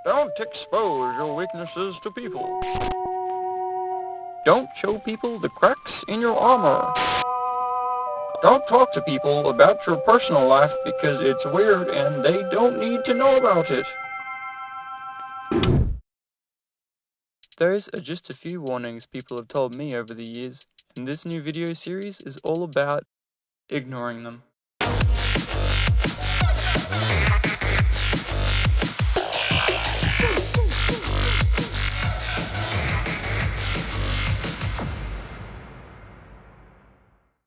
Don't expose your weaknesses to people. Don't show people the cracks in your armor. Don't talk to people about your personal life because it's weird and they don't need to know about it. Those are just a few warnings people have told me over the years, and this new video series is all about ignoring them.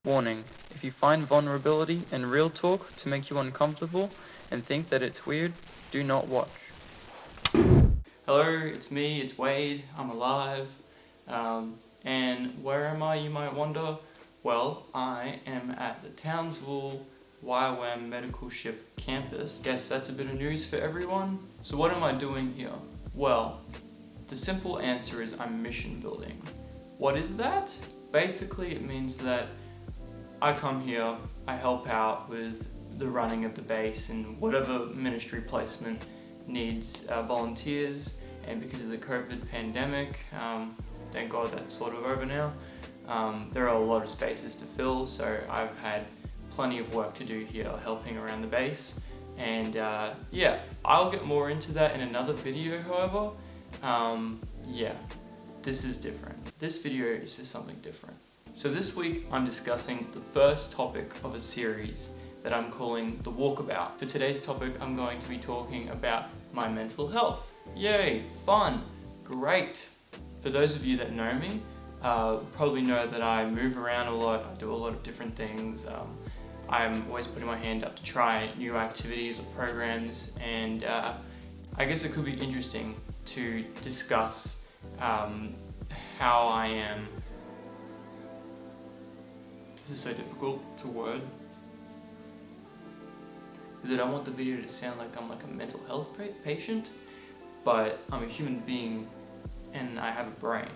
Warning: if you find vulnerability and real talk to make you uncomfortable and think that it's weird, do not watch. Hello, it's me, it's Wade, I'm alive. And where am I, you might wonder? Well, I am at the Townsville YWAM Medical Ship campus. Guess that's a bit of news for everyone. So what am I doing here? Well, the simple answer is I'm mission building. What is that? Basically it means that I come here, I help out with the running of the base and whatever ministry placement needs volunteers, and because of the COVID pandemic, thank God that's sort of over now, there are a lot of spaces to fill, so I've had plenty of work to do here helping around the base, and yeah, I'll get more into that in another video. However, yeah, this is different. This video is for something different. So this week I'm discussing the first topic of a series that I'm calling the Walkabout. For today's topic I'm going to be talking about my mental health. Yay, fun, great. For those of you that know me, probably know that I move around a lot, I do a lot of different things. I'm always putting my hand up to try new activities or programs, and I guess it could be interesting to discuss how I am. This is so difficult to word, because I don't want the video to sound like I'm like a mental health patient, but I'm a human being and I have a brain,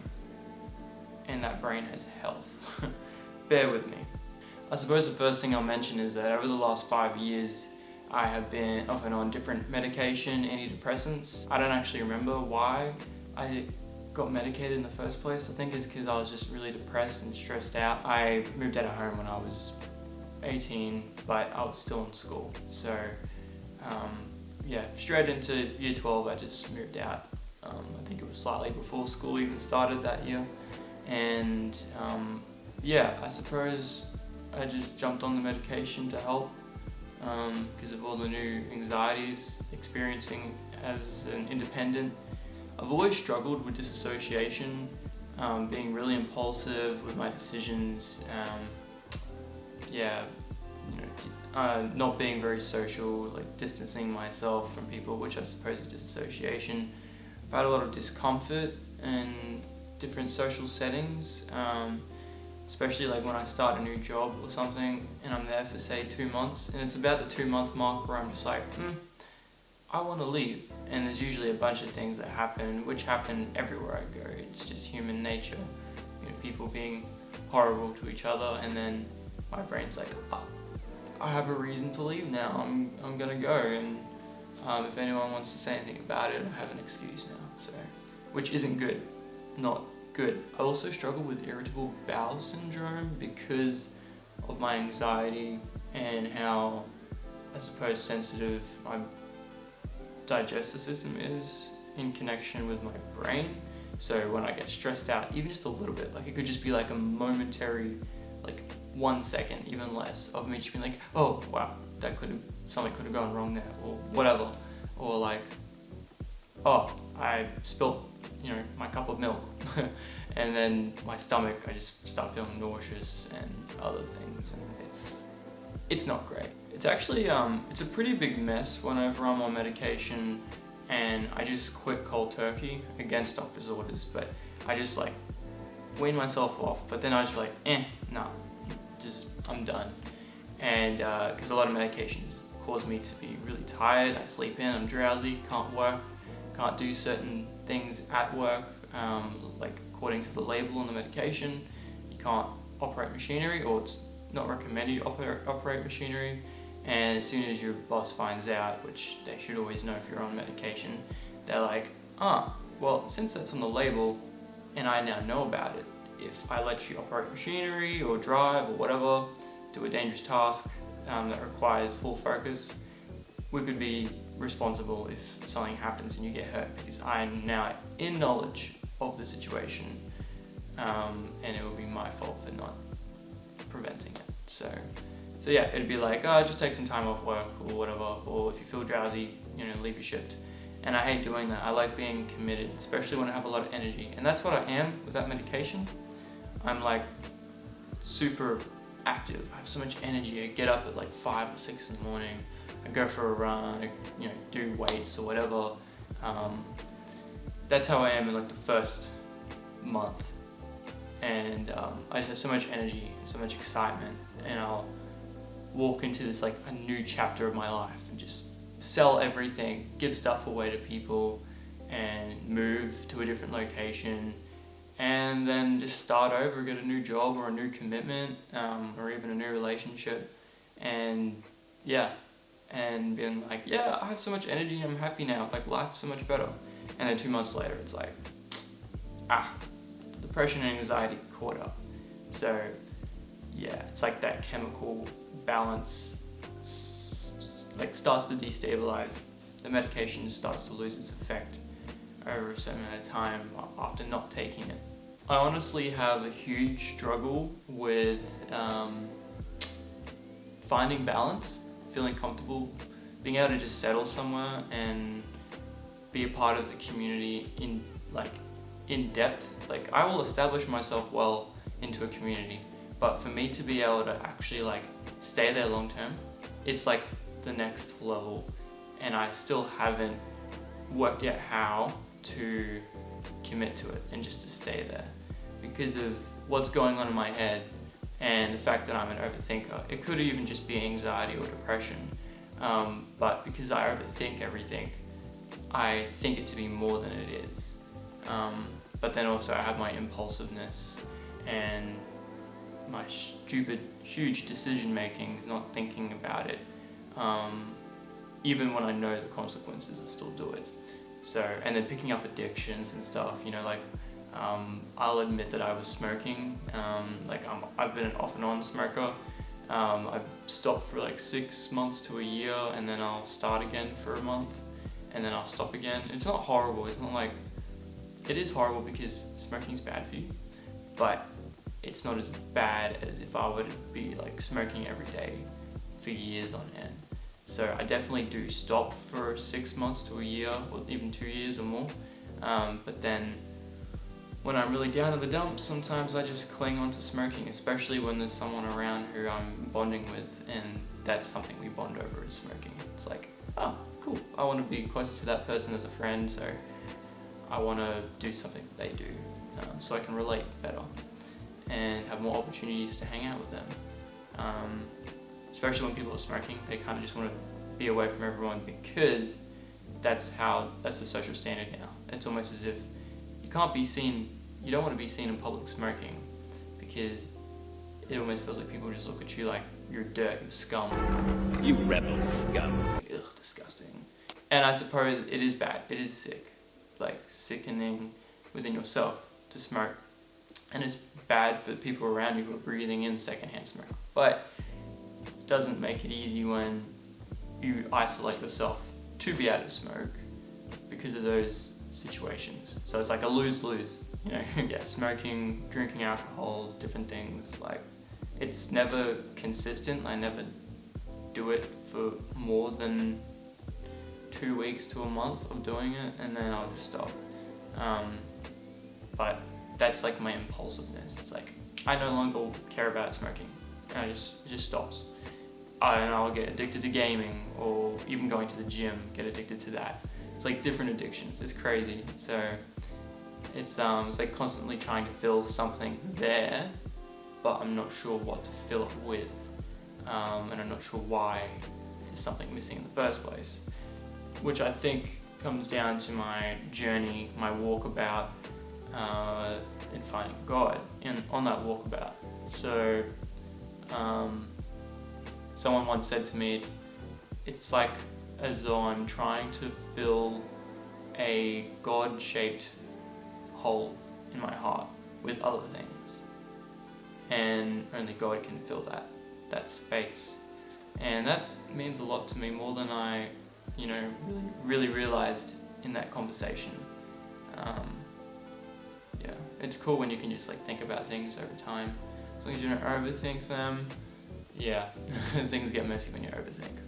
and that brain has health. Bear with me. I suppose the first thing I'll mention is that over the last 5 years I have been off and on different medication, antidepressants. I don't actually remember why I got medicated in the first place. I think it's because I was just really depressed and stressed out. I moved out of home when I was 18, but I was still in school. So yeah, straight into year 12 I just moved out. I think it was slightly before school even started that year. And yeah, I suppose I just jumped on the medication to help because of all the new anxieties experiencing as an independent. I've always struggled with disassociation, being really impulsive with my decisions, yeah, you know, not being very social, like distancing myself from people, which I suppose is disassociation. I've had a lot of discomfort in different social settings, especially like when I start a new job or something and I'm there for say 2 months, and it's about the 2-month mark where I'm just like, I want to leave. And there's usually a bunch of things that happen, which happen everywhere I go. It's just human nature, you know, people being horrible to each other, and then my brain's like, oh, I have a reason to leave now, I'm gonna go, and if anyone wants to say anything about it, I have an excuse now, so, which isn't good, not good. I also struggle with irritable bowel syndrome because of my anxiety and how, I suppose, sensitive my digestive system is in connection with my brain. So when I get stressed out, even just a little bit, like it could just be like a momentary, like 1 second, even less, of me just being like, oh wow, something could have gone wrong there, or whatever, or like, oh, I spilt, you know, my cup of milk, and then my stomach, I just start feeling nauseous and other things, and it's not great. It's actually, it's a pretty big mess whenever I'm on medication and I just quit cold turkey against doctor's orders, but I just like wean myself off, but then I just like, nah, I'm done. And because a lot of medications cause me to be really tired, I sleep in, I'm drowsy, can't work, can't do certain things at work, like according to the label on the medication, you can't operate machinery, or it's not recommended you operate machinery, and as soon as your boss finds out, which they should always know if you're on medication, they're like, well, since that's on the label and I now know about it, if I let you operate machinery or drive or whatever, do a dangerous task that requires full focus, we could be responsible if something happens and you get hurt, because I'm now in knowledge of the situation, and it would be my fault for not preventing it. So yeah, it'd be like, just take some time off work or whatever, or if you feel drowsy, leave your shift. And I hate doing that. I like being committed, especially when I have a lot of energy. And that's what I am with that medication. I'm like super active. I have so much energy. I get up at like 5 or 6 in the morning. I go for a run, I, do weights or whatever. That's how I am in like the first month. And I just have so much energy, so much excitement, and I'll walk into this like a new chapter of my life and just sell everything, give stuff away to people, and move to a different location, and then just start over, get a new job or a new commitment, or even a new relationship, and being like, I have so much energy, I'm happy now, like life's so much better. And then 2 months later, it's like, depression and anxiety caught up. So it's like that chemical balance like starts to destabilize. The medication starts to lose its effect over a certain amount of time after not taking it. I honestly have a huge struggle with finding balance, feeling comfortable, being able to just settle somewhere and be a part of the community in depth. Like, I will establish myself well into a community, but for me to be able to actually like stay there long term, it's like the next level, and I still haven't worked out how to commit to it and just to stay there because of what's going on in my head and the fact that I'm an overthinker. It could even just be anxiety or depression, but because I overthink everything, I think it to be more than it is. But then also I have my impulsiveness and my stupid, huge decision making is not thinking about it. Even when I know the consequences, I still do it. So, and then picking up addictions and stuff, I'll admit that I was smoking. I've been an off and on smoker. I've stopped for like 6 months to a year, and then I'll start again for a month, and then I'll stop again. It's not horrible. It's not like, it is horrible because smoking's bad for you, but it's not as bad as if I were to be like smoking every day for years on end. So I definitely do stop for 6 months to a year, or even 2 years or more. But then when I'm really down in the dumps, sometimes I just cling on to smoking, especially when there's someone around who I'm bonding with, and that's something we bond over is smoking. It's like, oh, cool. I want to be closer to that person as a friend, so I want to do something that they do, so I can relate better and have more opportunities to hang out with them. Especially when people are smoking, they kind of just want to be away from everyone because that's the social standard now. It's almost as if you don't want to be seen in public smoking because it almost feels like people just look at you like you're dirt, you're scum. You rebel scum. Ugh, disgusting. And I suppose it is bad, it is sick, like sickening within yourself to smoke. And it's bad for the people around you who are breathing in secondhand smoke. But it doesn't make it easy when you isolate yourself to be able to smoke because of those situations. So it's like a lose-lose, smoking, drinking alcohol, different things. Like, it's never consistent. I never do it for more than 2 weeks to a month of doing it, and then I'll just stop. But that's like my impulsiveness. It's like, I no longer care about smoking, and it just stops. And I'll get addicted to gaming, or even going to the gym, get addicted to that. It's like different addictions. It's crazy. So it's like constantly trying to fill something there, but I'm not sure what to fill it with, and I'm not sure why there's something missing in the first place, which I think comes down to my journey, my walkabout in finding God, and on that walkabout. So someone once said to me, it's like as though I'm trying to fill a God-shaped hole in my heart with other things, and only God can fill that space, and that means a lot to me, more than I really realized in that conversation. It's cool when you can just like think about things over time, as long as you don't overthink them. Things get messy when you overthink.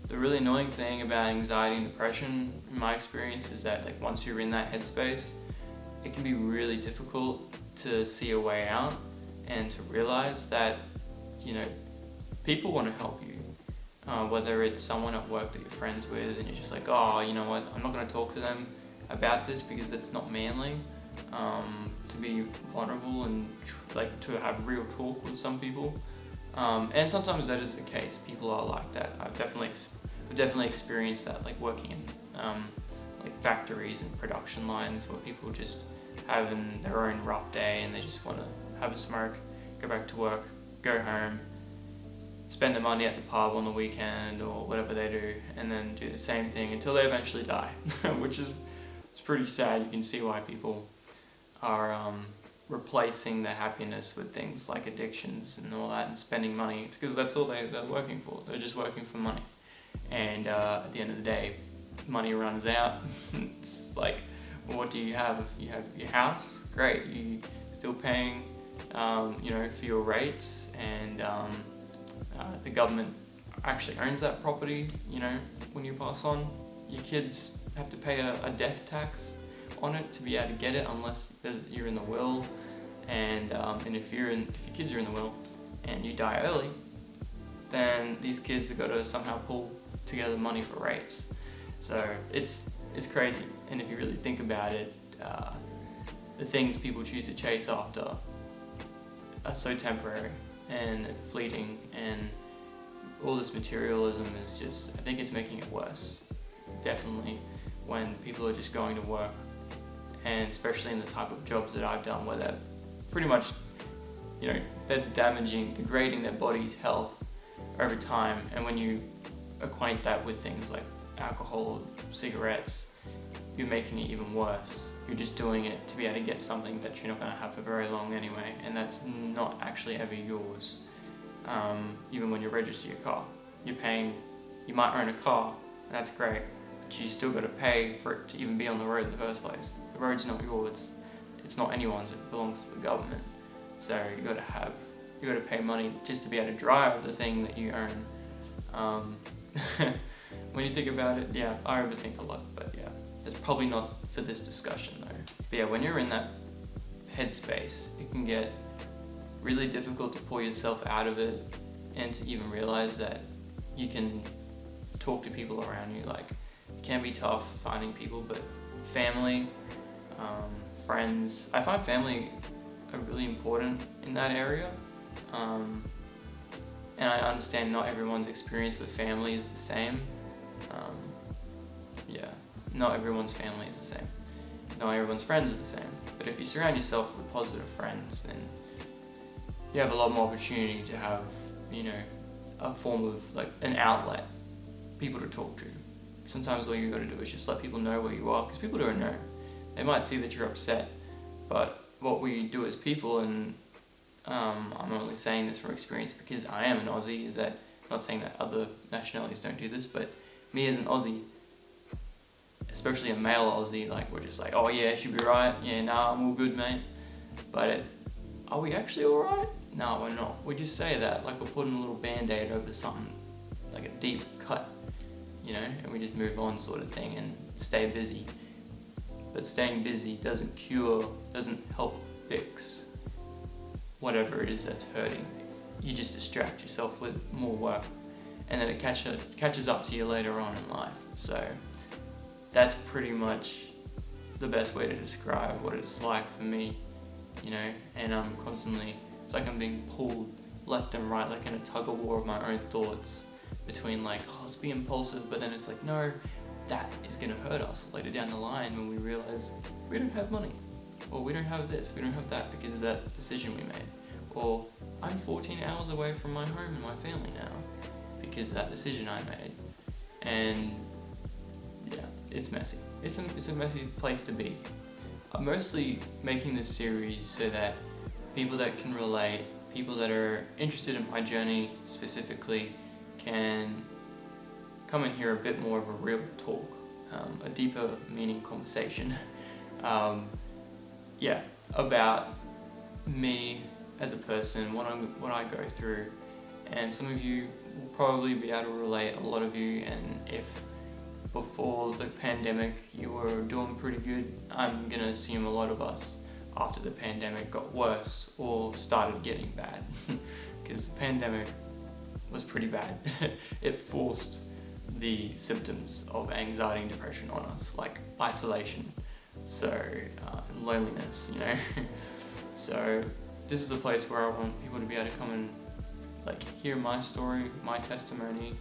The really annoying thing about anxiety and depression, in my experience, is that like once you're in that headspace, it can be really difficult to see a way out and to realize that, people want to help you. Whether it's someone at work that you're friends with and you're just like, oh, you know what, I'm not going to talk to them about this because it's not manly. To be vulnerable and to have real talk with some people. And sometimes that is the case. People are like that. I've definitely experienced that, like working in factories and production lines where people just having their own rough day and they just want to have a smoke, go back to work, go home, spend the money at the pub on the weekend or whatever they do, and then do the same thing until they eventually die, which is it's pretty sad. You can see why people are replacing their happiness with things like addictions and all that, and spending money. It's because that's all they're working for. They're just working for money, and at the end of the day, money runs out. It's like, well, what do you have? You have your house, great. You still paying, for your rates, and the government actually owns that property. When you pass on, your kids have to pay a death tax on it to be able to get it, unless you're in the will, and if your kids are in the will and you die early, then these kids have got to somehow pull together money for rates. So it's crazy, and if you really think about it, the things people choose to chase after are so temporary and fleeting, and all this materialism is just, I think it's making it worse, definitely, when people are just going to work, and especially in the type of jobs that I've done where they're pretty much, they're degrading their body's health over time. And when you acquaint that with things like alcohol, cigarettes, you're making it even worse. You're just doing it to be able to get something that you're not going to have for very long anyway, and that's not actually ever yours. Even when you register your car, you might own a car, and that's great, but you still got to pay for it to even be on the road in the first place. The road's not yours, it's not anyone's, it belongs to the government. So you got to pay money just to be able to drive the thing that you own. When you think about it, I overthink a lot, but it's probably not for this discussion though. But when you're in that headspace, it can get really difficult to pull yourself out of it, and to even realize that you can talk to people around you. Like, it can be tough finding people, but family, friends, I find family are really important in that area. And I understand not everyone's experience with family is the same. Not everyone's family is the same. Not everyone's friends are the same. But if you surround yourself with positive friends, then you have a lot more opportunity to have, a form of like an outlet, people to talk to. Sometimes all you got to do is just let people know where you are, because people don't know. They might see that you're upset, but what we do as people, and I'm only saying this from experience because I am an Aussie, is that, I'm not saying that other nationalities don't do this, but me as an Aussie, especially a male Aussie, like, we're just like, oh yeah, should be right, I'm all good, mate. But are we actually alright? No, we're not. We just say that, like we're putting a little band-aid over something, like a deep cut, and we just move on, sort of thing, and stay busy. But staying busy doesn't help fix whatever it is that's hurting. You just distract yourself with more work, and then it catches up to you later on in life. So that's pretty much the best way to describe what it's like for me, and I'm constantly, it's like I'm being pulled left and right, like in a tug of war of my own thoughts, between like, oh, let's be impulsive, but then it's like, no, that is going to hurt us later down the line when we realize we don't have money, or we don't have this, we don't have that because of that decision we made, or I'm 14 hours away from my home and my family now because of that decision I made. And it's messy. It's a messy place to be. I'm mostly making this series so that people that can relate, people that are interested in my journey specifically, can come and hear a bit more of a real talk, a deeper meaning conversation, about me as a person, what I go through. And some of you will probably be able to relate, a lot of you, and if before the pandemic you were doing pretty good, I'm gonna assume a lot of us after the pandemic got worse or started getting bad, because the pandemic was pretty bad. It forced the symptoms of anxiety and depression on us, like isolation, and loneliness, So this is a place where I want people to be able to come and hear my story, my testimony,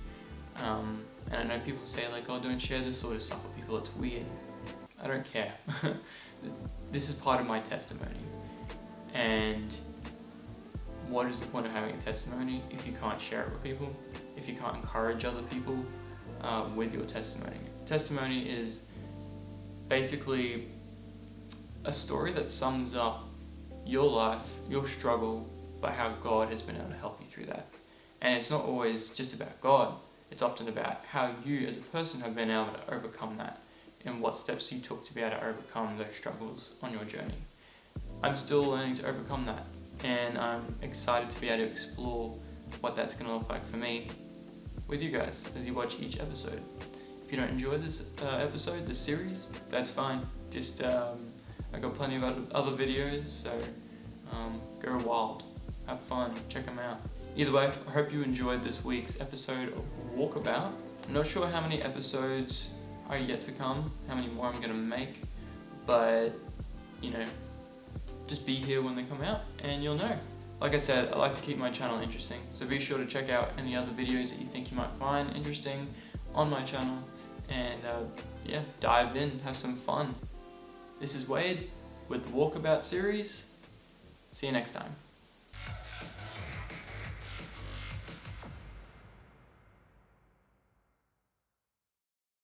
and I know people say oh, don't share this sort of stuff with people, it's weird. I don't care. This is part of my testimony, and what is the point of having a testimony if you can't share it with people, if you can't encourage other people with your testimony? Testimony is basically a story that sums up your life, your struggle, but how God has been able to help you through that. And it's not always just about God, it's often about how you as a person have been able to overcome that, and what steps you took to be able to overcome those struggles on your journey. I'm still learning to overcome that, and I'm excited to be able to explore what that's going to look like for me with you guys as you watch each episode. If you don't enjoy this episode, this series, that's fine. Just I got plenty of other videos, so go wild, have fun, check them out. Either way, I hope you enjoyed this week's episode of WalkAbout. I'm not sure how many episodes are yet to come, how many more I'm going to make, but just be here when they come out and you'll know. Like I said, I like to keep my channel interesting, so be sure to check out any other videos that you think you might find interesting on my channel, and dive in, have some fun. This is Wade with the WalkAbout series. See you next time.